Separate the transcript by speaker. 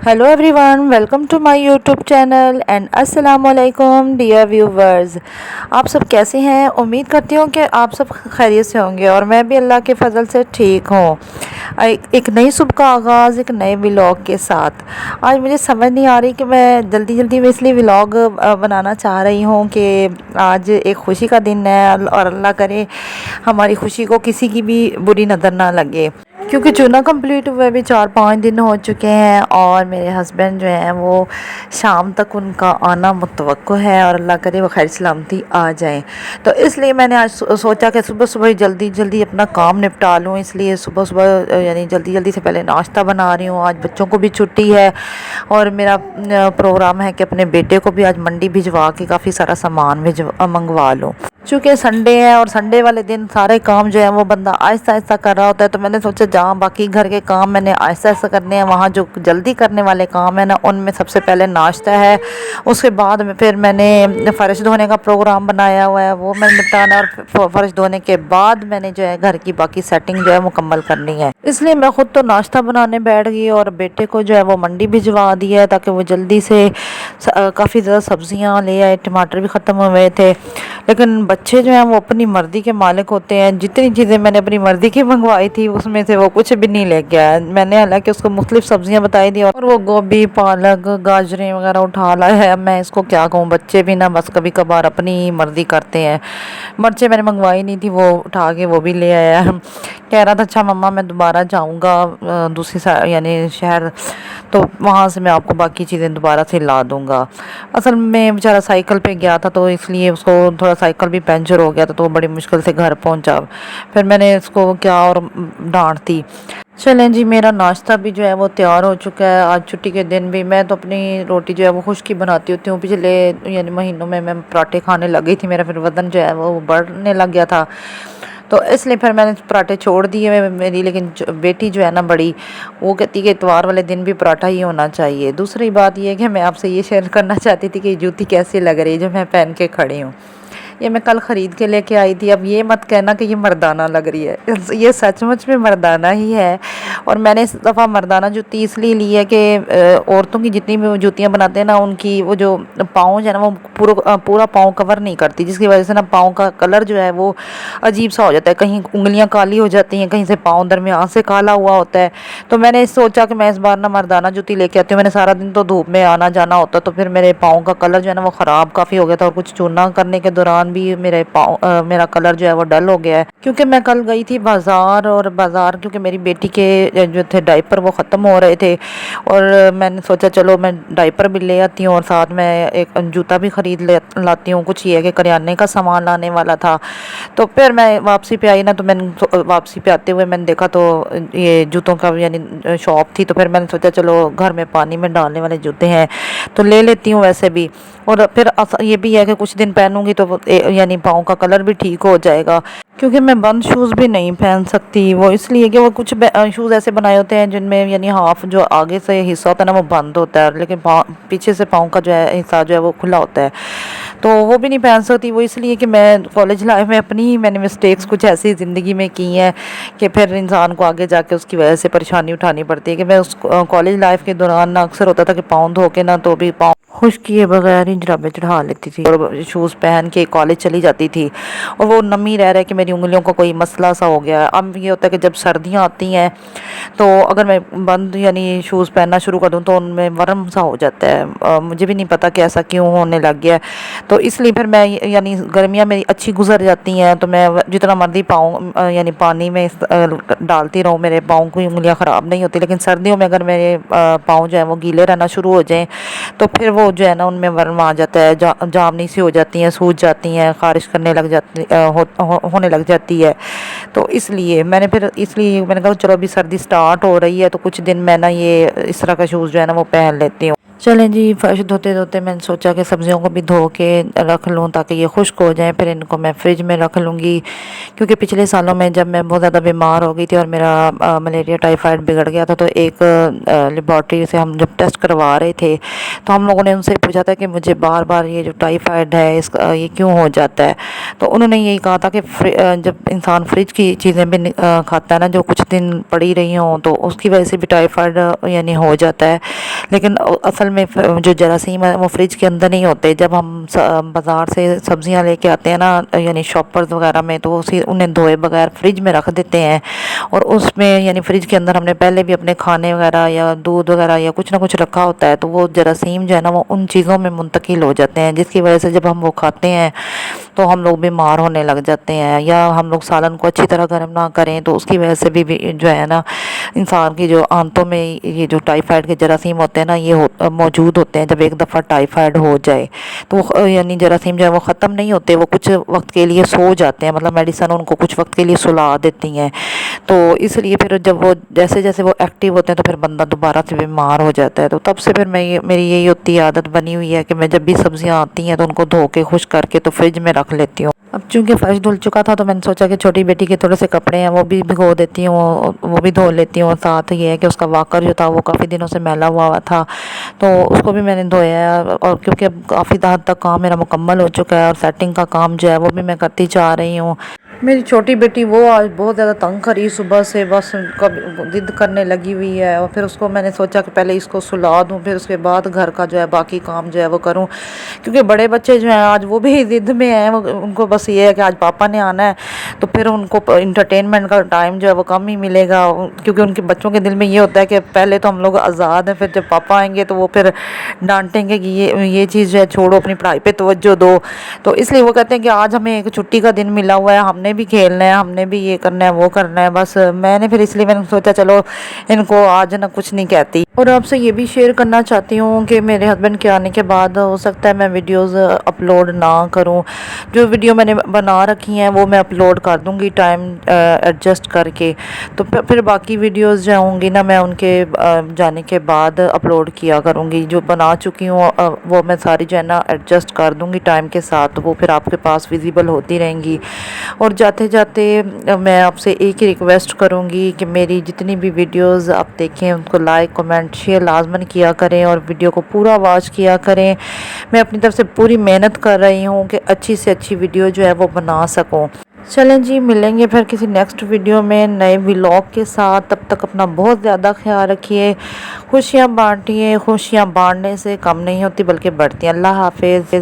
Speaker 1: Hello everyone, welcome to my YouTube channel and अस्सलाम वालेकुम dear viewers. आप सब कैसे हैं? उम्मीद करती हूँ कि आप सब खैरियत से होंगे और मैं भी अल्लाह के फजल से ठीक हूँ। एक नई सुबह का आगाज़ एक नए व्लॉग के साथ। आज मुझे समझ नहीं आ रही कि मैं जल्दी जल्दी में इसलिए व्लॉग बनाना चाह रही हूँ कि आज एक खुशी का दिन है और अल्लाह करे हमारी खुशी को किसी की भी बुरी नज़र ना लगे, क्योंकि चुना कंप्लीट हुए भी 4-5 दिन हो चुके हैं और मेरे हस्बैंड जो हैं वो शाम तक उनका आना मुतवक्को है और अल्लाह करे वो खैर सलामती आ जाएं। तो इसलिए मैंने आज सोचा कि सुबह सुबह जल्दी जल्दी अपना काम निपटा लूँ, इसलिए सुबह सुबह यानी जल्दी जल्दी से पहले नाश्ता बना रही हूँ। आज बच्चों को भी छुट्टी है और मेरा प्रोग्राम है कि अपने बेटे को भी आज मंडी भिजवा के काफ़ी सारा सामान मंगवा लूँ। चूँकि संडे है और संडे वाले दिन सारे काम जो है वो बंदा आहिस्ता आहिस्ता कर रहा होता है, तो मैंने सोचा जहाँ बाकी घर के काम मैंने आहिस्ता आहिस्ता करने हैं, वहाँ जो जल्दी करने वाले काम है ना उनमें सबसे पहले नाश्ता है। उसके बाद में फिर मैंने फ़र्श धोने का प्रोग्राम बनाया हुआ है, वो मैंने निपटाना है और फ़र्श धोने के बाद मैंने जो है घर की बाकी सेटिंग जो है मुकम्मल करनी है। इसलिए मैं ख़ुद तो नाश्ता बनाने बैठ गई और बेटे को जो है वो मंडी भिजवा दिया है ताकि वो जल्दी से काफ़ी ज़्यादा सब्ज़ियाँ ले आए। टमाटर भी ख़त्म हुए थे, लेकिन बच्चे जो हैं वो अपनी मर्ज़ी के मालिक होते हैं। जितनी चीज़ें मैंने अपनी मर्ज़ी की मंगवाई थी उसमें से वो कुछ भी नहीं लेके आया। मैंने हालांकि उसको मुख्तलिफ सब्ज़ियाँ बताई थी और वो गोभी, पालक, गाजरें वगैरह उठा लाया है। अब मैं इसको क्या कहूँ, बच्चे भी ना बस कभी कभार अपनी मर्ज़ी करते हैं। मिर्चें मैंने मंगवाई नहीं थी, वो उठा के वो भी ले आया। कह रहा था अच्छा मम्मा मैं दोबारा जाऊँगा दूसरी यानी शहर, तो वहाँ से मैं आपको बाकी चीज़ें दोबारा से ला दूँगा। असल में बेचारा साइकिल पे गया था तो इसलिए उसको थोड़ा साइकिल भी पंचर हो गया था, तो वो बड़ी मुश्किल से घर पहुँचा। फिर मैंने इसको क्या और डांटती। चलें जी, मेरा नाश्ता भी जो है वो तैयार हो चुका है। आज छुट्टी के दिन भी मैं तो अपनी रोटी जो है वो खुश्क ही बनाती होती हूँ। पिछले यानी महीनों में मैं पराठे खाने लग गई थी, मेरा फिर वज़न जो है वो बढ़ने लग गया था, तो इसलिए फिर मैंने पराठे छोड़ दिए मेरी। लेकिन बेटी जो है ना बड़ी, वो कहती कि इतवार वाले दिन भी पराठा ही होना चाहिए। दूसरी बात ये है कि मैं आपसे ये शेयर करना चाहती थी कि ये जूती कैसी लग रही है जो मैं पहन के खड़ी हूँ। ये मैं कल ख़रीद के लेके आई थी। अब ये मत कहना कि ये मर्दाना लग रही है, ये सचमुच में मर्दाना ही है। और मैंने इस दफ़ा मर्दाना जूती इसलिए ली है कि औरतों की जितनी भी जूतियाँ बनाते हैं ना उनकी वो जो पाँव जो है ना वो पूरा पाँव कवर नहीं करती, जिसकी वजह से ना पाँव का कलर जो है वो अजीब सा हो जाता है। कहीं उंगलियां काली हो जाती हैं, कहीं से पाँव दरमियान से काला हुआ होता है। तो मैंने सोचा कि मैं इस बार ना मर्दाना जूती लेके आती हूँ। मैंने सारा दिन तो धूप में आना जाना होता, तो फिर मेरे पाँव का कलर जो है ना वो ख़राब काफ़ी हो गया था और कुछ चूना करने के दौरान भी मेरा कलर जो है वो डल हो गया है। क्योंकि मैं कल गई थी बाज़ार, और बाज़ार क्योंकि मेरी बेटी के जो थे डायपर वो ख़त्म हो रहे थे और मैंने सोचा चलो मैं डायपर भी ले आती हूँ और साथ में एक जूता भी ख़रीद लाती हूँ। कुछ ये है कि करियाने का सामान लाने वाला था। तो फिर मैं वापसी पे आई ना, तो मैंने वापसी पे आते हुए मैंने देखा तो ये जूतों का यानी शॉप थी। तो फिर मैंने सोचा चलो घर में पानी में डालने वाले जूते हैं तो ले लेती हूँ वैसे भी। और फिर ये भी है कि कुछ दिन पहनूंगी तो यानी पाँव का कलर भी ठीक हो जाएगा। क्योंकि मैं बंद शूज़ भी नहीं पहन सकती, वो इसलिए कि वो कुछ शूज़ ऐसे बनाए होते हैं जिनमें यानी हाफ जो आगे से हिस्सा होता है ना वो बंद होता है, लेकिन पीछे से पाँव का जो है हिस्सा जो है वो खुला होता है, तो वो भी नहीं पहन सकती। वो इसलिए कि मैं कॉलेज लाइफ में मैंने मिस्टेक्स कुछ ऐसी ज़िंदगी में की हैं कि फिर इंसान को आगे जाके उसकी वजह से परेशानी उठानी पड़ती है। कि मैं उस कॉलेज लाइफ के दौरान ना अक्सर होता था कि पाँव धो के ना तो भी पाँव खुश किए बगैर ही जुराबें चढ़ा लेती थी और शूज़ पहन के कॉलेज चली जाती थी, और वो नमी रह कि मेरी उंगलियों को कोई मसला सा हो गया है। अब ये होता है कि जब सर्दियाँ आती हैं तो अगर मैं बंद यानी शूज़ पहनना शुरू कर दूँ तो उनमें वर्म सा हो जाता है। मुझे भी नहीं पता कि ऐसा क्यों होने लग गया है। तो इसलिए फिर मैं यानी गर्मियाँ मेरी अच्छी गुजर जाती हैं तो मैं जितना मर्जी पाँव यानी पानी में डालती रहूँ, मेरे पाँव की उंगलियाँ ख़राब नहीं होती। लेकिन सर्दियों में अगर मेरे पाँव जो है वो गीले रहना शुरू हो जाएँ तो फिर वो जो है ना उनमें वर्म आ जाता है, जामनी सी हो जाती हैं, सूज जाती हैं, ख़ारिश करने लग जाती होने लग जाती है। तो इसलिए मैंने कहा चलो अभी सर्दी स्टार्ट हो रही है तो कुछ दिन मैं ना ये इस तरह का शूज़ जो है ना वो पहन लेती हूँ। چلیں جی، فرش دھوتے دھوتے میں نے سوچا کہ سبزیوں کو بھی دھو کے رکھ لوں تاکہ یہ خشک ہو جائیں، پھر ان کو میں فریج میں رکھ لوں گی، کیونکہ پچھلے سالوں میں جب میں بہت زیادہ بیمار ہو گئی تھی اور میرا ملیریا ٹائیفائڈ بگڑ گیا تھا، تو ایک لیبارٹری سے ہم جب ٹیسٹ کروا رہے تھے تو ہم لوگوں نے ان سے پوچھا تھا کہ مجھے بار بار یہ جو ٹائیفائڈ ہے یہ کیوں ہو جاتا ہے؟ تو انہوں نے یہی کہا تھا کہ جب انسان فریج کی چیزیں بھی کھاتا ہے نا، جو کچھ دن پڑی رہی ہوں، تو اس کی وجہ سے بھی ٹائیفائڈ یعنی ہو جاتا ہے، لیکن اصل میں جو جراثیم ہے وہ فریج کے اندر نہیں ہوتے۔ جب ہم بازار سے سبزیاں لے کے آتے ہیں نا، یعنی شاپرز وغیرہ میں، تو انہیں دھوئے بغیر فریج میں رکھ دیتے ہیں، اور اس میں یعنی فریج کے اندر ہم نے پہلے بھی اپنے کھانے وغیرہ یا دودھ وغیرہ یا کچھ نہ کچھ رکھا ہوتا ہے، تو وہ جراثیم جو ہے نا وہ ان چیزوں میں منتقل ہو جاتے ہیں، جس کی وجہ سے جب ہم وہ کھاتے ہیں تو ہم لوگ بیمار ہونے لگ جاتے ہیں، یا ہم لوگ سالن کو اچھی طرح گرم نہ کریں تو اس کی وجہ سے بھی جو ہے نا انسان کی جو آنتوں میں یہ جو ٹائیفائڈ کے جراثیم ہوتے ہیں نا، یہ موجود ہوتے ہیں۔ جب ایک دفعہ ٹائیفائڈ ہو جائے تو یعنی جراثیم جو ہے وہ ختم نہیں ہوتے، وہ کچھ وقت کے لیے سو جاتے ہیں، مطلب میڈیسن ان کو کچھ وقت کے لیے سلا دیتی ہیں، تو اس لیے پھر جب وہ جیسے جیسے وہ ایکٹیو ہوتے ہیں تو پھر بندہ دوبارہ سے بیمار ہو جاتا ہے۔ تو تب سے پھر میری یہی ہوتی عادت بنی ہوئی ہے کہ میں جب بھی سبزیاں آتی ہیں تو ان کو دھو کے خشک کر کے تو فریج میں رکھ لیتی ہوں۔ اب چونکہ فرش دھل چکا تھا تو میں نے سوچا کہ چھوٹی بیٹی کے تھوڑے سے کپڑے ہیں وہ بھی بھگو دیتی ہوں، وہ بھی دھو لیتی ہوں، ساتھ یہ ہے کہ اس کا واکر جو تھا وہ کافی دنوں سے میلا ہوا تھا، تو اس کو بھی میں نے دھویا ہے، اور کیونکہ اب کافی حد تک کام میرا مکمل ہو چکا ہے اور سیٹنگ کا کام جو ہے وہ بھی میں کرتی جا رہی ہوں۔ میری چھوٹی بیٹی وہ آج بہت زیادہ تنگ کری صبح سے، بس ضد کرنے لگی ہوئی ہے، اور پھر اس کو میں نے سوچا کہ پہلے اس کو سلا دوں، پھر اس کے بعد گھر کا جو ہے باقی کام جو ہے وہ کروں، کیونکہ بڑے بچے جو ہیں آج وہ بھی ضد میں ہیں، ان کو بس یہ ہے کہ آج پاپا نے آنا ہے، تو پھر ان کو انٹرٹینمنٹ کا ٹائم جو ہے وہ کم ہی ملے گا، کیونکہ ان کے بچوں کے دل میں یہ ہوتا ہے کہ پہلے تو ہم لوگ آزاد ہیں، پھر جب پاپا آئیں گے تو وہ پھر ڈانٹیں گے کہ یہ چیز جو ہے چھوڑو، اپنی پڑھائی پہ توجہ دو، تو اس لیے وہ کہتے ہیں کہ آج ہمیں ایک چھٹی کا دن ملا ہوا ہے، ہم نے بھی کھیلنا ہے، ہم نے بھی یہ کرنا ہے وہ کرنا ہے، بس میں نے پھر اس لیے میں نے سوچا چلو ان کو آج نہ کچھ نہیں کہتی۔ اور آپ سے یہ بھی شیئر کرنا چاہتی ہوں کہ میرے ہسبینڈ کے آنے کے بعد ہو سکتا ہے میں ویڈیوز اپلوڈ نہ کروں، جو ویڈیو میں نے بنا رکھی ہیں وہ میں اپلوڈ کر دوں گی ٹائم ایڈجسٹ کر کے، تو پھر باقی ویڈیوز جو ہوں گی نا میں ان کے جانے کے بعد اپلوڈ کیا کروں گی، جو بنا چکی ہوں وہ میں ساری جو ہے نا ایڈجسٹ کر دوں گی ٹائم کے ساتھ، وہ پھر آپ کے پاس ویزیبل ہوتی رہیں گی۔ اور جاتے جاتے میں آپ سے ایک ہی ریکویسٹ کروں گی کہ میری جتنی بھی ویڈیوز آپ دیکھیں ان کو لائک کمنٹ شیئر لازماً کیا کریں، اور ویڈیو کو پورا واچ کیا کریں۔ میں اپنی طرف سے پوری محنت کر رہی ہوں کہ اچھی سے اچھی ویڈیو جو ہے وہ بنا سکوں۔ چلیں جی، ملیں گے پھر کسی نیکسٹ ویڈیو میں نئے ولاگ کے ساتھ، تب تک اپنا بہت زیادہ خیال رکھیے، خوشیاں بانٹیے، خوشیاں بانٹنے سے کم نہیں ہوتی بلکہ بڑھتی ہیں۔ اللہ حافظ۔